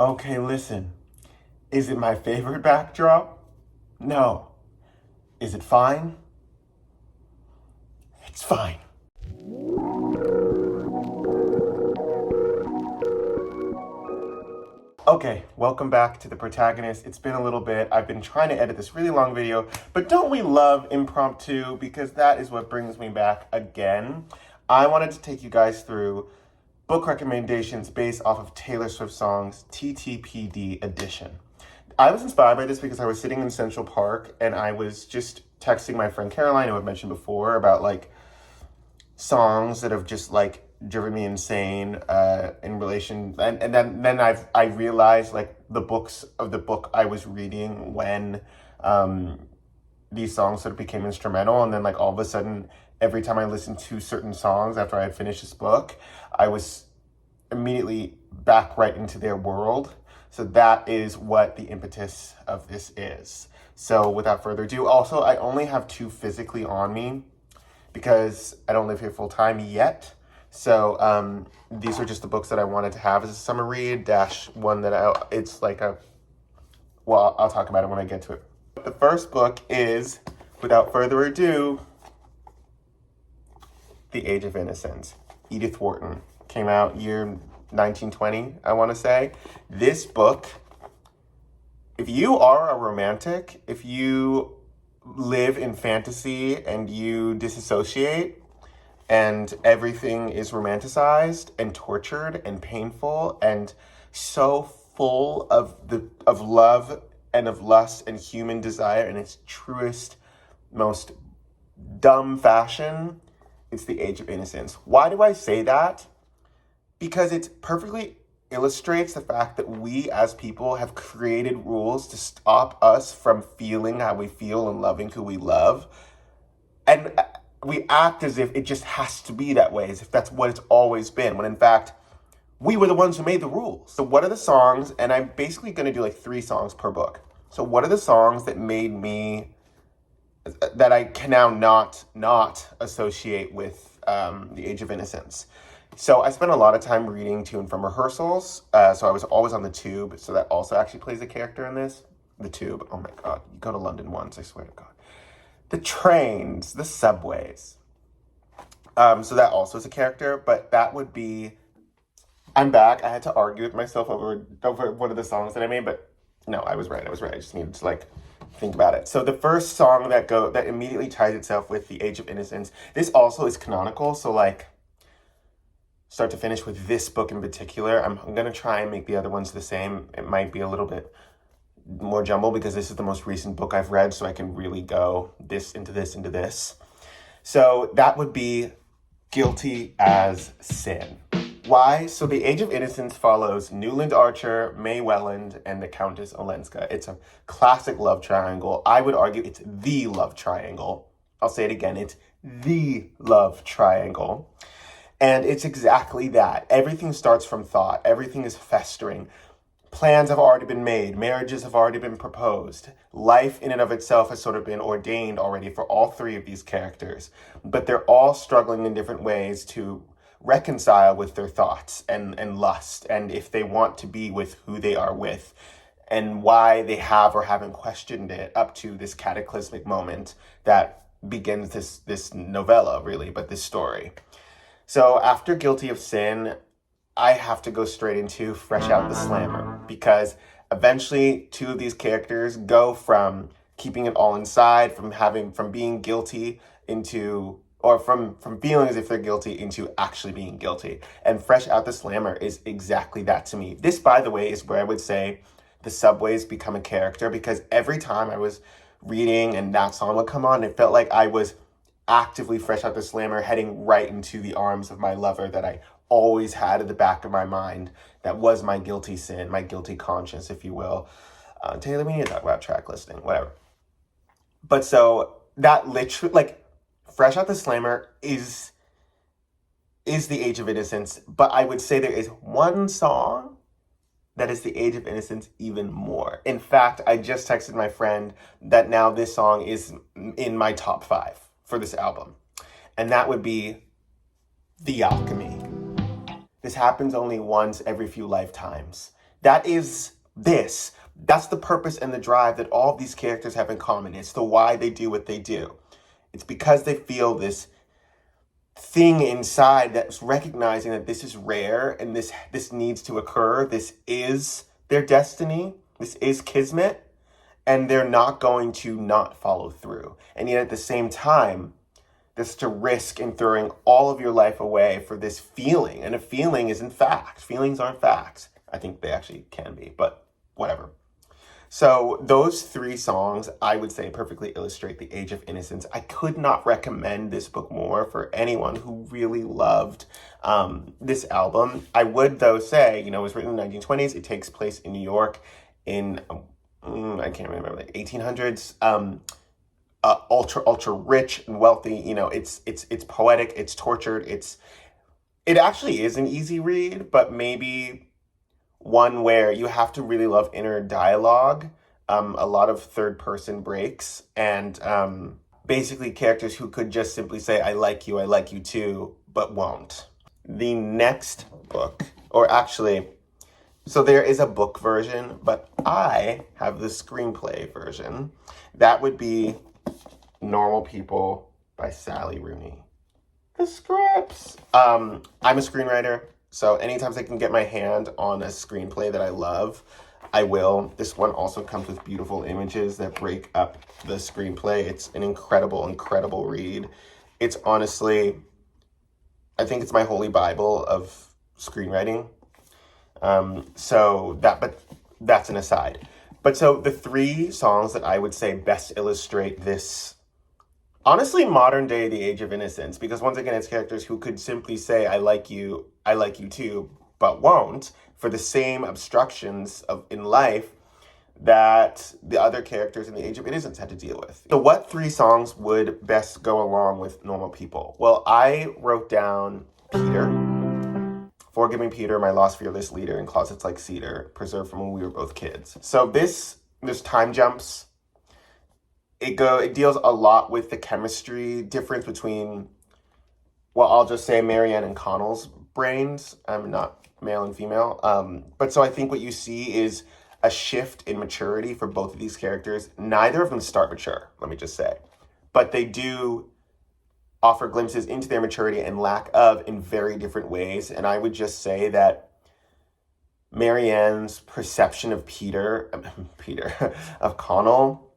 Okay, listen. Is it my favorite backdrop? No. Is it fine? It's fine. Okay, welcome back to The Protagonist. It's been a little bit. I've been trying to edit this really long video, but don't we love impromptu? Because that is what brings me back again. I wanted to take you guys through book recommendations based off of Taylor Swift songs, TTPD Edition. I was inspired by this because I was sitting in Central Park and I was just texting my friend Caroline, who I've mentioned before, about like songs that have just like driven me insane in relation, and then I realized like the books of the book I was reading when these songs sort of became instrumental, and then like all of a sudden every time I listened to certain songs after I had finished this book, I was immediately back right into their world. So that is what the impetus of this is. So without further ado, also I only have two physically on me because I don't live here full time yet. So these are just the books that I wanted to have as a summer read dash one that it's like a, well, I'll talk about it when I get to it. The first book is, without further ado, The Age of Innocence. Edith Wharton. Came out year 1920, I want to say. This book, if you are a romantic, if you live in fantasy and you disassociate and everything is romanticized and tortured and painful and so full of love and of lust and human desire in its truest, most dumb fashion, it's The Age of Innocence. Why do I say that? Because it perfectly illustrates the fact that we as people have created rules to stop us from feeling how we feel and loving who we love. And we act as if it just has to be that way, as if that's what it's always been, when in fact, we were the ones who made the rules. So what are the songs, and I'm basically gonna do like 3 songs per book. So what are the songs that made me, that I can now not associate with The Age of Innocence? So I spent a lot of time reading to and from rehearsals. So I was always on the tube. So that also actually plays a character in this. The tube. Oh my God. You go to London once, I swear to God. The trains, the subways. So that also is a character, but that would be, I'm back. I had to argue with myself over one of the songs that I made, but no, I was right. I just needed to like think about it. So the first song that immediately ties itself with The Age of Innocence. This also is canonical. So like, start to finish with this book in particular. I'm going to try and make the other ones the same. It might be a little bit more jumbled because this is the most recent book I've read, so I can really go this into this into this. So that would be Guilty as Sin. Why? So The Age of Innocence follows Newland Archer, May Welland, and the Countess Olenska. It's a classic love triangle. I would argue it's the love triangle. I'll say it again. It's the love triangle. And it's exactly that. Everything starts from thought. Everything is festering. Plans have already been made. Marriages have already been proposed. Life in and of itself has sort of been ordained already for all 3 of these characters. But they're all struggling in different ways to reconcile with their thoughts and lust, and if they want to be with who they are with, and why they have or haven't questioned it up to this cataclysmic moment that begins this novella, really, but this story. So after Guilty of Sin, I have to go straight into Fresh Out the Slammer, because eventually 2 of these characters go from keeping it all inside, from being guilty into, or from feeling as if they're guilty into actually being guilty. And Fresh Out the Slammer is exactly that to me. This, by the way, is where I would say the subways become a character, because every time I was reading and that song would come on, it felt like I was actively fresh out the slammer, heading right into the arms of my lover that I always had at the back of my mind. That was my guilty sin, my guilty conscience, if you will. Taylor, we need to talk about track listing, whatever. But so that literally, like, Fresh Out the Slammer is The Age of Innocence, but I would say there is one song that is The Age of Innocence even more. In fact, I just texted my friend that now this song is in my top 5 for this album. And that would be The Alchemy. This happens only once every few lifetimes. That is this. That's the purpose and the drive that all of these characters have in common. It's the why they do what they do. It's because they feel this thing inside that's recognizing that this is rare and this needs to occur. This is their destiny. This is kismet. And they're not going to not follow through. And yet at the same time, there's such a risk in throwing all of your life away for this feeling. And a feeling isn't fact. Feelings aren't facts. I think they actually can be, but whatever. So those three songs, I would say, perfectly illustrate the Age of Innocence. I could not recommend this book more for anyone who really loved this album. I would, though, say, it was written in the 1920s. It takes place in New York in, I can't remember, like 1800s. Ultra rich and wealthy. It's poetic. It's tortured. It actually is an easy read, but maybe one where you have to really love inner dialogue, a lot of third person breaks, and basically characters who could just simply say, I like you too, but won't. The next book, or actually, so there is a book version, but I have the screenplay version. That would be Normal People by Sally Rooney. The scripts. I'm a screenwriter. So anytime I can get my hand on a screenplay that I love, I will. This one also comes with beautiful images that break up the screenplay. It's an incredible, incredible read. It's honestly, I think it's my holy Bible of screenwriting. But that's an aside. But so the three songs that I would say best illustrate this, honestly, modern day, the Age of Innocence, because once again, it's characters who could simply say, I like you too, but won't, for the same obstructions in life that the other characters in the Age of Innocence had to deal with. So what three songs would best go along with Normal People? Well, I wrote down Peter, Forgiving Peter, My Lost Fearless Leader, and Closets Like Cedar, preserved from when we were both kids. So there's time jumps. It deals a lot with the chemistry difference between, well, I'll just say Marianne and Connell's brains. I'm not male and female. But so I think what you see is a shift in maturity for both of these characters. Neither of them start mature, let me just say. But they do offer glimpses into their maturity and lack of in very different ways. And I would just say that Marianne's perception of of Connell,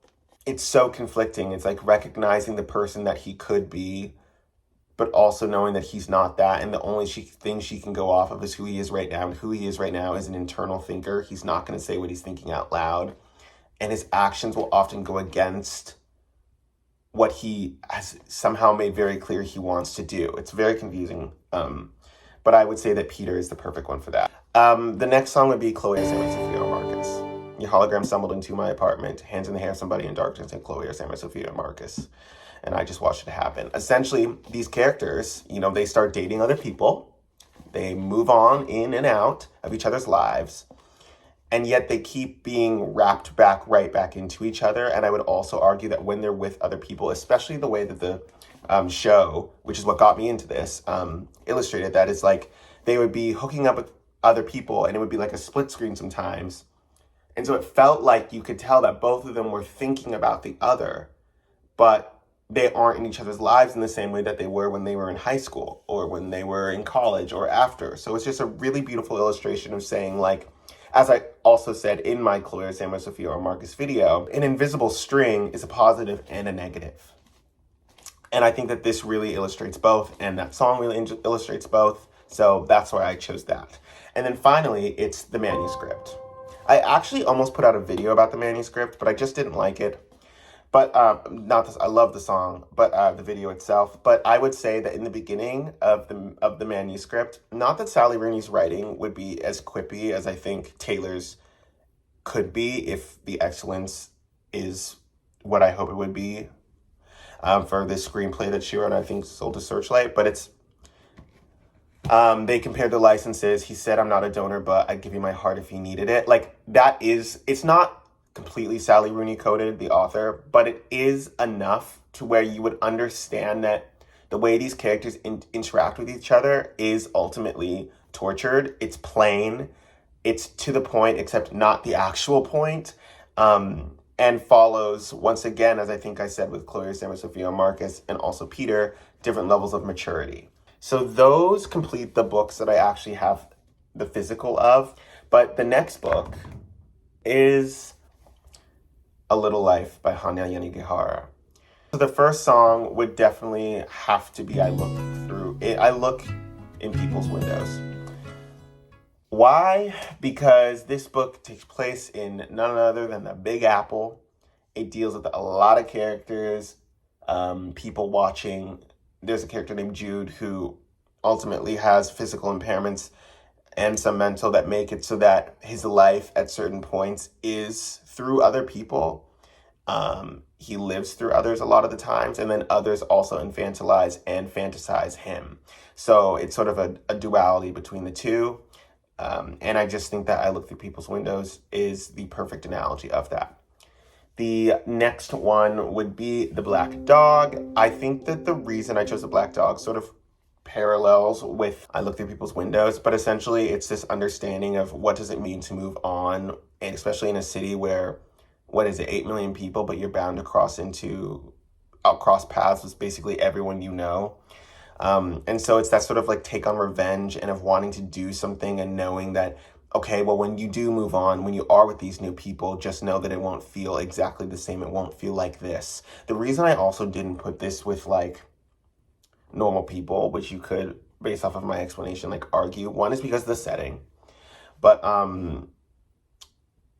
it's so conflicting. It's like recognizing the person that he could be, but also knowing that he's not that. And the only thing she can go off of is who he is right now. And who he is right now is an internal thinker. He's not going to say what he's thinking out loud. And his actions will often go against what he has somehow made very clear he wants to do. It's very confusing. But I would say that Peter is the perfect one for that. The next song would be Chloe or Sam or Sophia or Marcus. Your hologram stumbled into my apartment, hands in the hair of somebody in darkness, and Chloe or Sam or Sophia or Marcus. And I just watched it happen. Essentially, these characters, they start dating other people. They move on in and out of each other's lives. And yet they keep being wrapped right back into each other. And I would also argue that when they're with other people, especially the way that the show, which is what got me into this, illustrated that, is like they would be hooking up with other people and it would be like a split screen sometimes. And so it felt like you could tell that both of them were thinking about the other, but they aren't in each other's lives in the same way that they were when they were in high school or when they were in college or after. So it's just a really beautiful illustration of saying, like, as I also said in my Chloe, Sam, or Sophia or Marcus video, an invisible string is a positive and a negative. And I think that this really illustrates both, and that song really illustrates both. So that's why I chose that. And then finally, it's the manuscript. I actually almost put out a video about the manuscript, but I just didn't like it. But I love the song, but the video itself. But I would say that in the beginning of the manuscript, not that Sally Rooney's writing would be as quippy as I think Taylor's could be if the excellence is what I hope it would be for this screenplay that she wrote, I think sold to Searchlight. But it's they compared the licenses. He said, I'm not a donor, but I'd give you my heart if you needed it. Like, it's not completely Sally Rooney coded, the author, but it is enough to where you would understand that the way these characters interact with each other is ultimately tortured. It's plain. It's to the point, except not the actual point, and follows, once again, as I think I said with Chloe Sam, Sophia Marcus, and also Peter, different levels of maturity. So those complete the books that I actually have the physical of. But the next book is A Little Life by Hanya Yanagihara. So the first song would definitely have to be I Look in People's Windows. Why? Because this book takes place in none other than the Big Apple. It deals with a lot of characters, people watching. There's a character named Jude who ultimately has physical impairments and some mental that make it so that his life at certain points is through other people. He lives through others a lot of the times, and then others also infantilize and fantasize him. So it's sort of a duality between the two. And I just think that I Look Through People's Windows is the perfect analogy of that. The next one would be The Black Dog. I think that the reason I chose The Black Dog sort of parallels with I Look Through People's Windows, but essentially it's this understanding of what does it mean to move on, and especially in a city where, 8 million people, but you're bound to cross paths with basically everyone you know. And so it's that sort of like take on revenge and of wanting to do something and knowing that, okay, well, when you do move on, when you are with these new people, just know that it won't feel exactly the same. It won't feel like this. The reason I also didn't put this with like normal people, which you could, based off of my explanation, like argue, one is because of the setting, but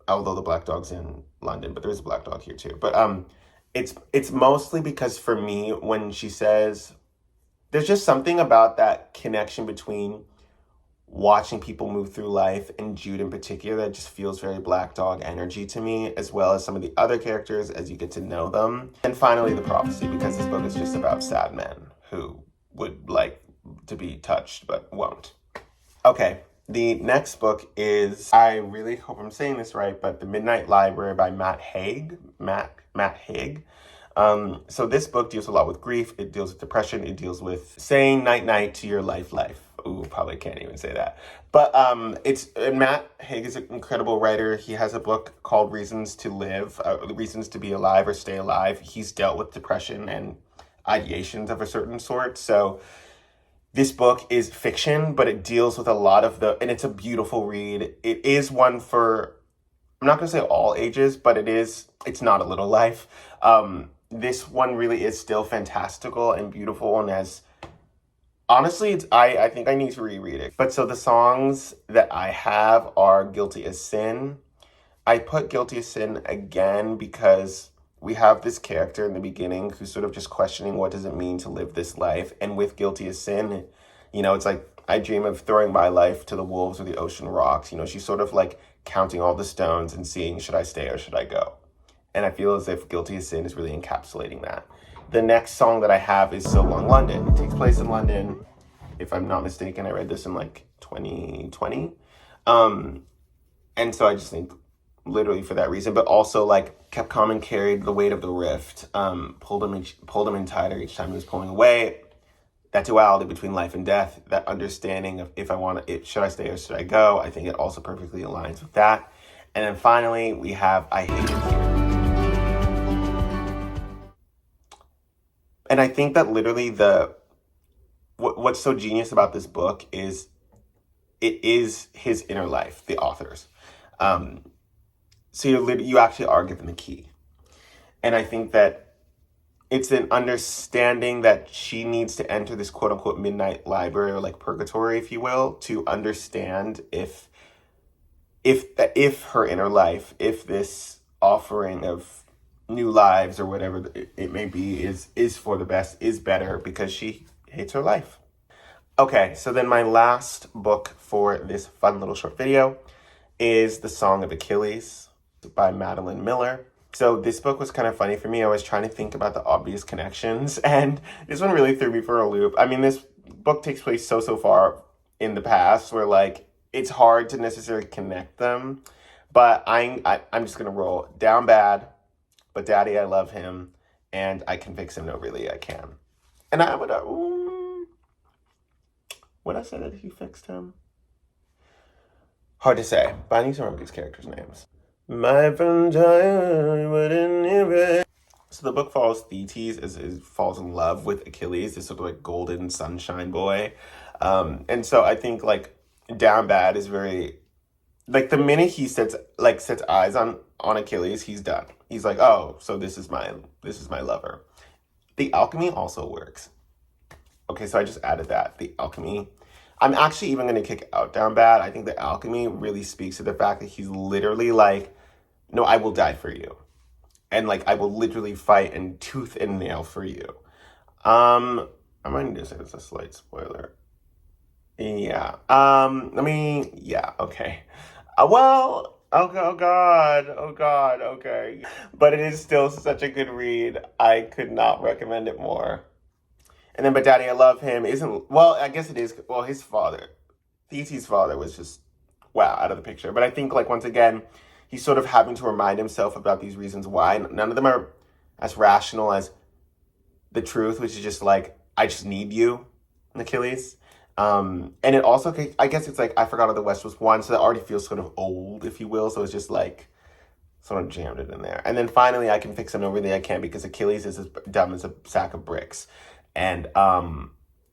although the Black Dog's in London, but there's a Black Dog here too. But it's mostly because for me, when she says, there's just something about that connection between watching people move through life and Jude in particular that just feels very Black Dog energy to me, as well as some of the other characters as you get to know them. And finally, the prophecy, because this book is just about sad men who would like to be touched but won't. Okay, the next book is, I really hope I'm saying this right, but The Midnight Library by Matt Haig. So this book deals a lot with grief. It deals with depression. It deals with saying night-night to your life. Ooh, probably can't even say that. But Matt Haig is an incredible writer. He has a book called Reasons to Live, Reasons to Be Alive or Stay Alive. He's dealt with depression and ideations of a certain sort. So this book is fiction, but it deals with a lot of and it's a beautiful read. It is one for, I'm not going to say all ages, but it's not A Little Life. This one really is still fantastical and beautiful, and honestly, I think I need to reread it. But so the songs that I have are Guilty as Sin. I put Guilty as Sin again because we have this character in the beginning who's sort of just questioning what does it mean to live this life. And with Guilty as Sin, it's like, I dream of throwing my life to the wolves or the ocean rocks. She's sort of like counting all the stones and seeing, should I stay or should I go? And I feel as if Guilty as Sin is really encapsulating that. The next song that I have is So Long London. It takes place in London. If I'm not mistaken, I read this in like 2020. And so I just think literally for that reason, but also like kept calm and carried the weight of the rift, pulled him in tighter each time he was pulling away. That duality between life and death, that understanding of should I stay or should I go? I think it also perfectly aligns with that. And then finally, we have I Hate It Here. And I think that literally what's so genius about this book is it is his inner life, the author's. So you actually are given the key. And I think that it's an understanding that she needs to enter this quote unquote midnight library, or like purgatory, if you will, to understand if her inner life, if this offering of new lives or whatever it may be is for the best, is better because she hates her life. Okay, so then my last book for this fun little short video is The Song of Achilles by Madeline Miller. So this book was kind of funny for me. I was trying to think about the obvious connections, and this one really threw me for a loop. I mean, this book takes place so far in the past where like it's hard to necessarily connect them, but I'm just gonna roll down bad, but daddy, I love him, and I can fix him. No, really, I can. And I would I say that he fixed him? Hard to say, but I need to remember these characters' names. My Valentine wouldn't even. So the book follows Thetis as falls in love with Achilles, this sort of like golden sunshine boy. And so I think like Down Bad is very like the minute he sets eyes on Achilles, he's done. He's like, oh, so this is my lover. The alchemy also works. Okay, so I just added that. The alchemy. I'm actually even going to kick out Down Bad. I think the alchemy really speaks to the fact that he's literally like, no, I will die for you. And like, I will literally fight and tooth and nail for you. I might need to say it's a slight spoiler. Yeah. Yeah, okay. Well, oh God, okay. But it is still such a good read. I could not recommend it more. And then, but Daddy, I Love Him isn't, well, I guess it is, well, his father, Thetis' father was just, wow, out of the picture. But I think, like, once again, he's sort of having to remind himself about these reasons why. None of them are as rational as the truth, which is just like, I just need you, Achilles. And it also, I guess it's like, I Forgot How the West Was Won, so that already feels sort of old, if you will. So it's just like, sort of jammed it in there. And then finally, I Can Fix It, No Really I Can't, because Achilles is as dumb as a sack of bricks. And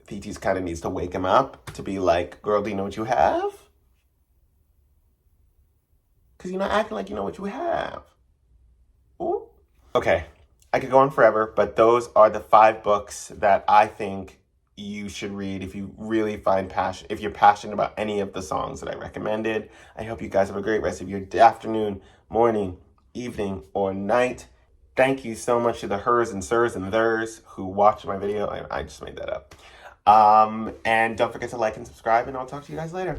Thetis kind of needs to wake him up to be like, girl, do you know what you have? Because you're not acting like you know what you have. Ooh. Okay, I could go on forever, but those are the 5 books that I think you should read if you really find passion, if you're passionate about any of the songs that I recommended. I hope you guys have a great rest of your afternoon, morning, evening, or night. Thank you so much to the hers and sirs and theirs who watched my video. I just made that up. And don't forget to like and subscribe, and I'll talk to you guys later.